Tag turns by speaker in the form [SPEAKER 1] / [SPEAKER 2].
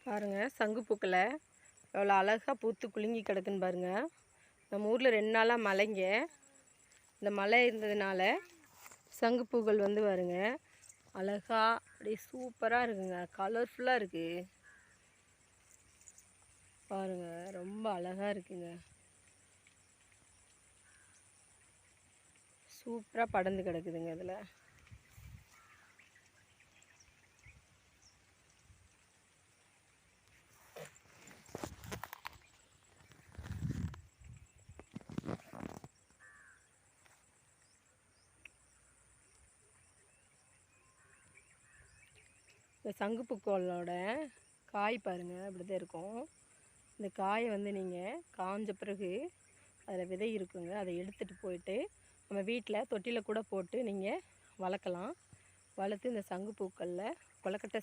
[SPEAKER 1] பாருங்கள் சங்குப்பூக்களை எவ்வளோ அழகாக பூத்து குலுங்கி கிடக்குன்னு பாருங்கள். நம்ம ஊரில் 2 நாளாக மழைங்க. இந்த மழை இருந்ததுனால சங்குப்பூக்கள் வந்து பாருங்க அழகாக அப்படியே சூப்பராக இருக்குங்க. கலர்ஃபுல்லாக இருக்குது பாருங்கள், ரொம்ப அழகாக இருக்குங்க. சூப்பராக படர்ந்து கிடக்குதுங்க. இதில் இந்த சங்குப்பூக்களோட காய் பாருங்கள் இப்படி தான் இருக்கும். இந்த காயை வந்து நீங்கள் காஞ்ச பிறகு அதில் விதை இருக்குங்க, அதை எடுத்துகிட்டு போயிட்டு நம்ம வீட்டில் தொட்டியில் கூட போட்டு நீங்கள் வளர்க்கலாம். வளர்த்து இந்த சங்குப்பூக்களில் கொழுக்கட்டை